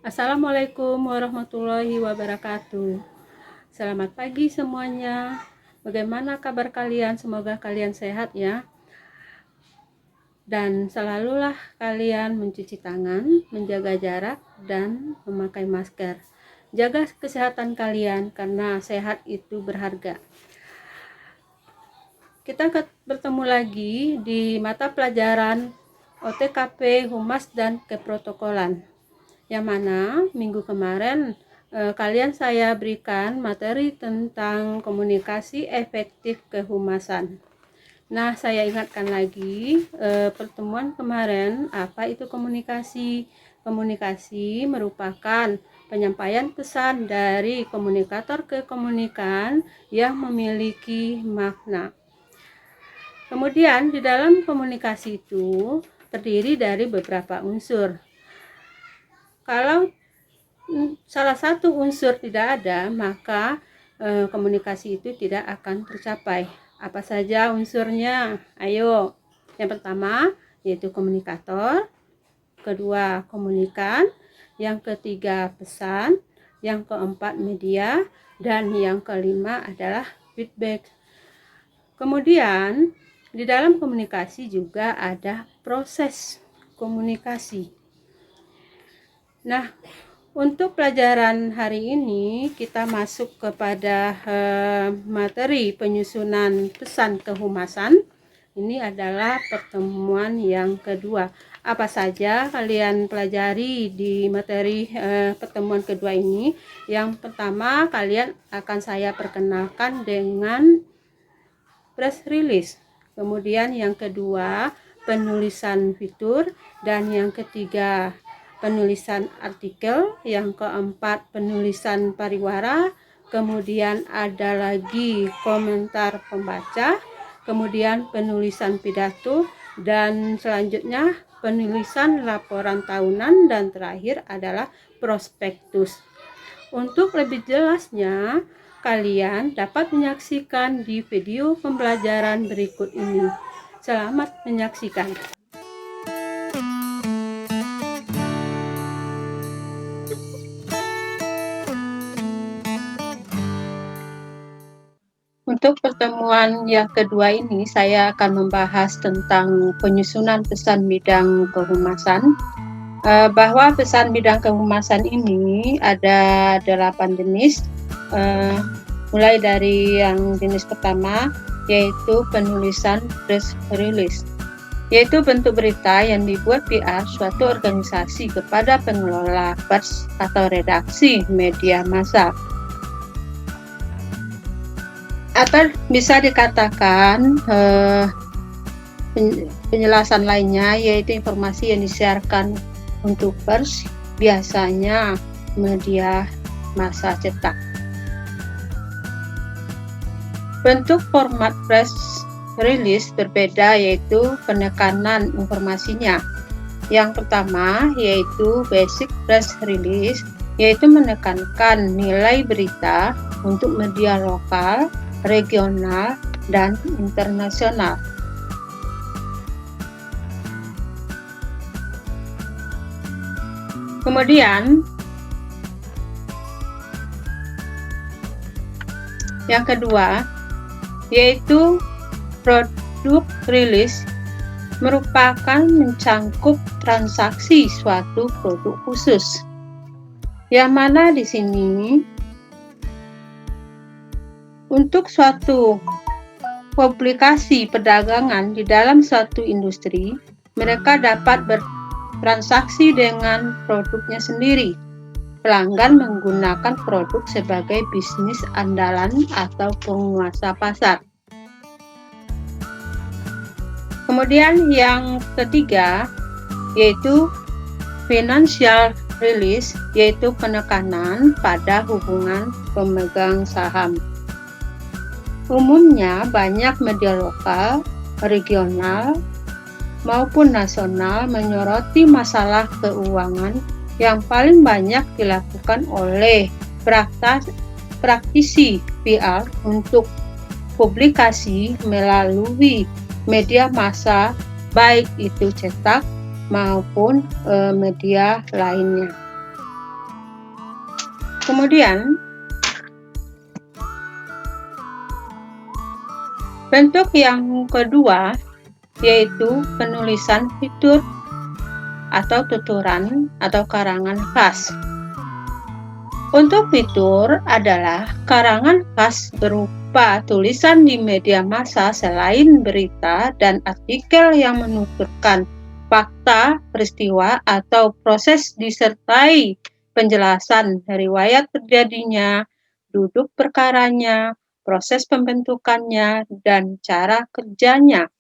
Assalamualaikum warahmatullahi wabarakatuh. Selamat pagi semuanya. Bagaimana kabar kalian? Semoga kalian sehat ya. Dan selalulah kalian mencuci tangan, menjaga jarak, dan memakai masker. Jaga kesehatan kalian karena sehat itu berharga. Kita bertemu lagi di mata pelajaran OTKP, Humas, dan Keprotokolan. Yang mana minggu kemarin kalian saya berikan materi tentang komunikasi efektif kehumasan. Nah, saya ingatkan lagi pertemuan kemarin, apa itu komunikasi? Komunikasi merupakan penyampaian pesan dari komunikator ke komunikan yang memiliki makna. Kemudian di dalam komunikasi itu terdiri dari beberapa unsur. Kalau salah satu unsur tidak ada, maka komunikasi itu tidak akan tercapai. Apa saja unsurnya? Ayo. Yang pertama yaitu komunikator, kedua komunikan, yang ketiga pesan, yang keempat media, dan yang kelima adalah feedback. Kemudian di dalam komunikasi juga ada proses komunikasi. Nah, untuk pelajaran hari ini kita masuk kepada materi penyusunan pesan kehumasan. Ini adalah pertemuan yang kedua. Apa saja kalian pelajari di materi pertemuan kedua ini? Yang pertama, kalian akan saya perkenalkan dengan press release. Kemudian yang kedua, penulisan fitur, dan yang ketiga penulisan artikel, yang keempat penulisan pariwara, kemudian ada lagi komentar pembaca, kemudian penulisan pidato, dan selanjutnya penulisan laporan tahunan, dan terakhir adalah prospektus. Untuk lebih jelasnya, kalian dapat menyaksikan di video pembelajaran berikut ini. Selamat menyaksikan. Untuk pertemuan yang kedua ini, saya akan membahas tentang penyusunan pesan bidang kehumasan. Bahwa pesan bidang kehumasan ini ada 8 jenis, mulai dari yang jenis pertama, yaitu penulisan press release, yaitu bentuk berita yang dibuat PR suatu organisasi kepada pengelola pers atau redaksi media massa. Atau bisa dikatakan penjelasan lainnya yaitu informasi yang disiarkan untuk pers, biasanya media massa cetak. Bentuk format press release berbeda, yaitu penekanan informasinya. Yang pertama yaitu basic press release, yaitu menekankan nilai berita untuk media lokal, regional, dan internasional. Kemudian yang kedua yaitu product release, merupakan mencangkup transaksi suatu produk khusus. Yang mana di sini untuk suatu publikasi perdagangan di dalam suatu industri, mereka dapat bertransaksi dengan produknya sendiri. Pelanggan menggunakan produk sebagai bisnis andalan atau penguasa pasar. Kemudian yang ketiga yaitu financial release, yaitu penekanan pada hubungan pemegang saham. Umumnya banyak media lokal, regional, maupun nasional menyoroti masalah keuangan yang paling banyak dilakukan oleh praktisi PR untuk publikasi melalui media massa, baik itu cetak maupun media lainnya. Kemudian, bentuk yang kedua yaitu penulisan fitur atau tuturan atau karangan khas. Untuk fitur adalah karangan khas berupa tulisan di media massa selain berita dan artikel yang menuturkan fakta, peristiwa, atau proses disertai penjelasan riwayat terjadinya, duduk perkaranya, proses pembentukannya, dan cara kerjanya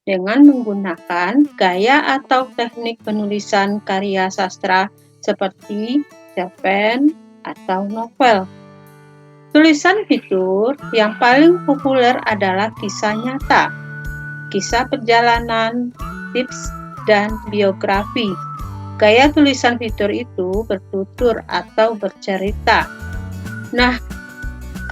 dengan menggunakan gaya atau teknik penulisan karya sastra seperti cerpen atau novel. Tulisan fitur yang paling populer adalah kisah nyata, kisah perjalanan, tips, dan biografi. Gaya tulisan fitur itu bertutur atau bercerita. Nah,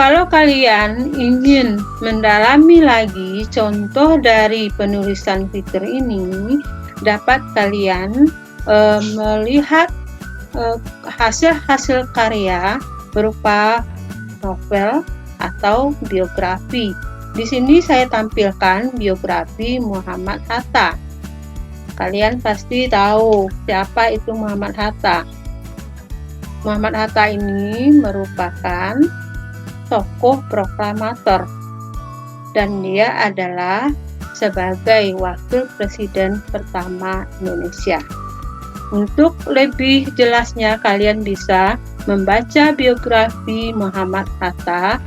kalau kalian ingin mendalami lagi contoh dari penulisan fitur ini, dapat kalian melihat hasil-hasil karya berupa novel atau biografi. Di sini saya tampilkan biografi Muhammad Hatta. Kalian pasti tahu siapa itu Muhammad Hatta. Muhammad Hatta ini merupakan tokoh proklamator dan dia adalah sebagai wakil presiden pertama Indonesia. Untuk lebih jelasnya kalian bisa membaca biografi Muhammad Hatta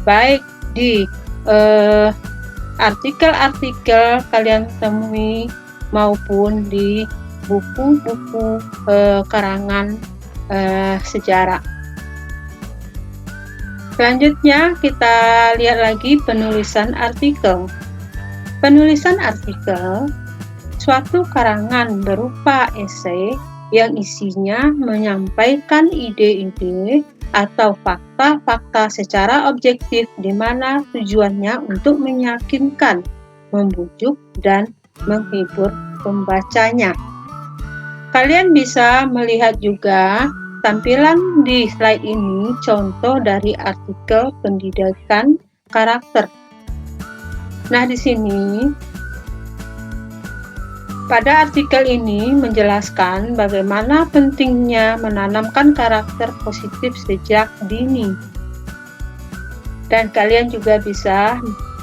baik di artikel-artikel kalian temui maupun di buku-buku karangan sejarah. Selanjutnya kita lihat lagi penulisan artikel. Penulisan artikel suatu karangan berupa esai yang isinya menyampaikan ide-ide atau fakta-fakta secara objektif di mana tujuannya untuk meyakinkan, membujuk, dan menghibur pembacanya. Kalian bisa melihat juga tampilan di slide ini contoh dari artikel pendidikan karakter. Nah, di sini pada artikel ini menjelaskan bagaimana pentingnya menanamkan karakter positif sejak dini. Dan kalian juga bisa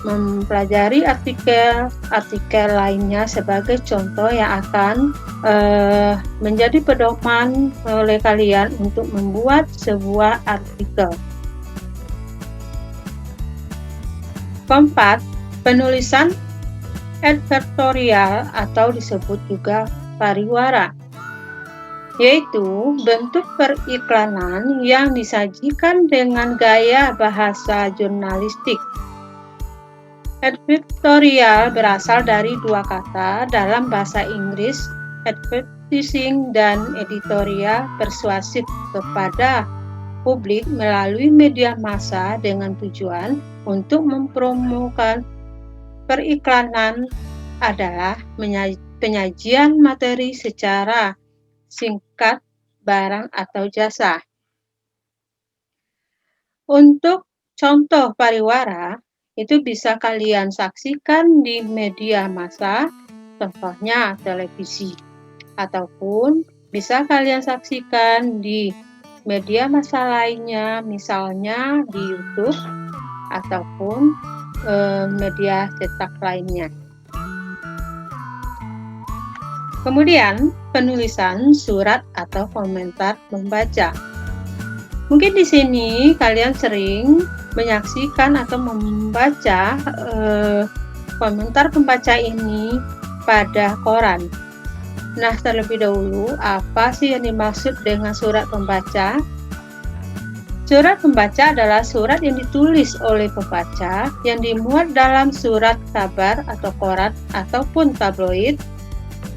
mempelajari artikel lainnya sebagai contoh yang akan menjadi pedoman oleh kalian untuk membuat sebuah artikel. Keempat, penulisan advertorial atau disebut juga pariwara, yaitu bentuk periklanan yang disajikan dengan gaya bahasa jurnalistik. Advertorial berasal dari dua kata dalam bahasa Inggris, advertising dan editorial, persuasif kepada publik melalui media massa dengan tujuan untuk mempromosikan. Periklanan adalah penyajian materi secara singkat barang atau jasa. Untuk contoh pariwara, itu bisa kalian saksikan di media massa, contohnya televisi, ataupun bisa kalian saksikan di media massa lainnya, misalnya di YouTube ataupun media cetak lainnya. Kemudian penulisan surat atau komentar pembaca. Mungkin di sini kalian sering menyaksikan atau membaca komentar pembaca ini pada koran. Nah, terlebih dahulu apa sih yang dimaksud dengan surat pembaca? Surat pembaca adalah surat yang ditulis oleh pembaca yang dimuat dalam surat kabar atau koran ataupun tabloid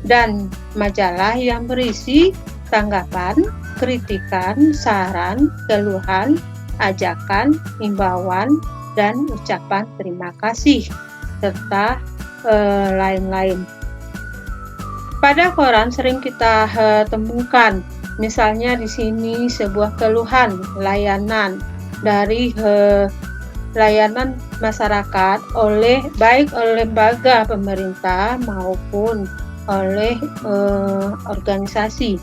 dan majalah yang berisi tanggapan, kritikan, saran, keluhan, ajakan, himbauan, dan ucapan terima kasih, serta lain-lain. Pada koran sering kita temukan Misalnya di sini sebuah keluhan layanan dari layanan masyarakat baik oleh lembaga pemerintah maupun oleh organisasi.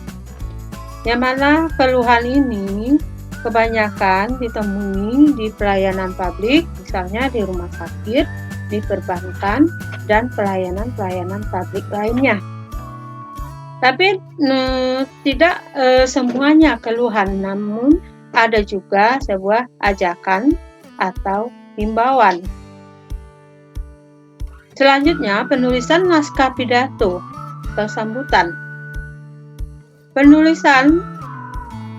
Yang mana keluhan ini kebanyakan ditemui di pelayanan publik, misalnya di rumah sakit, di perbankan, dan pelayanan-pelayanan publik lainnya. Tapi tidak semuanya keluhan, namun ada juga sebuah ajakan atau himbauan. Selanjutnya, penulisan naskah pidato atau sambutan. Penulisan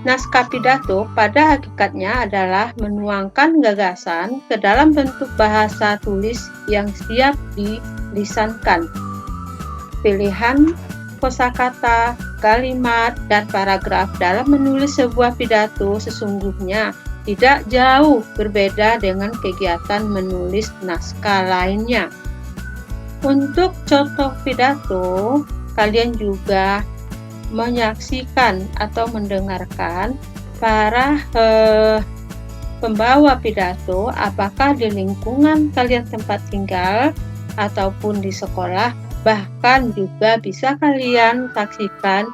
naskah pidato pada hakikatnya adalah menuangkan gagasan ke dalam bentuk bahasa tulis yang siap dilisankan. Pilihan kosakata, kalimat, dan paragraf dalam menulis sebuah pidato sesungguhnya tidak jauh berbeda dengan kegiatan menulis naskah lainnya. Untuk contoh pidato, kalian juga menyaksikan atau mendengarkan para pembawa pidato, apakah di lingkungan kalian tempat tinggal ataupun di sekolah, bahkan juga bisa kalian saksikan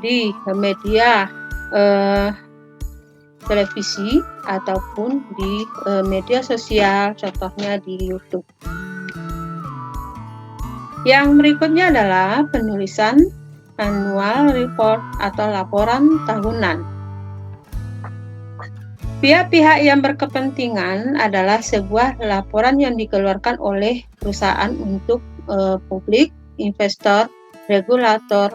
di media televisi ataupun di media sosial, contohnya di YouTube. Yang berikutnya adalah penulisan annual report atau laporan tahunan. Pihak-pihak yang berkepentingan adalah sebuah laporan yang dikeluarkan oleh perusahaan untuk publik, investor, regulator,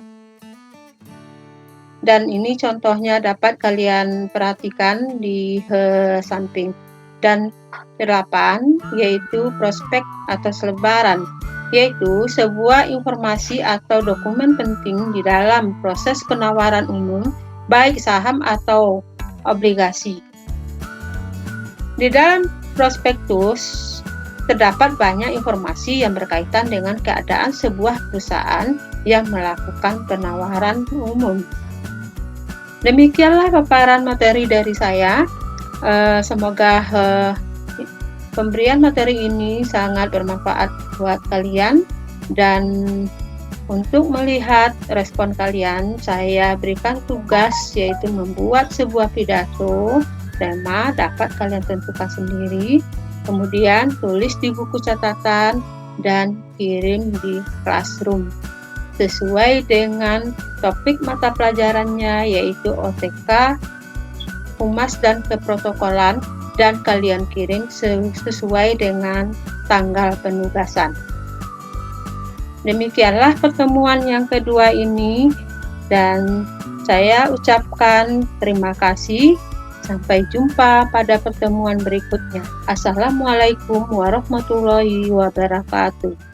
dan ini contohnya dapat kalian perhatikan di samping. Dan 8 yaitu prospek atau selebaran, yaitu sebuah informasi atau dokumen penting di dalam proses penawaran umum, baik saham atau obligasi. Di dalam prospektus terdapat banyak informasi yang berkaitan dengan keadaan sebuah perusahaan yang melakukan penawaran umum. Demikianlah paparan materi dari saya. Semoga pemberian materi ini sangat bermanfaat buat kalian, dan untuk melihat respon kalian, saya berikan tugas yaitu membuat sebuah pidato. Tema dapat kalian tentukan sendiri, kemudian tulis di buku catatan dan kirim di classroom sesuai dengan topik mata pelajarannya, yaitu OTK, Humas dan Keprotokolan, dan kalian kirim sesuai dengan tanggal penugasan. Demikianlah pertemuan yang kedua ini, dan saya ucapkan terima kasih. Sampai jumpa pada pertemuan berikutnya. Assalamualaikum warahmatullahi wabarakatuh.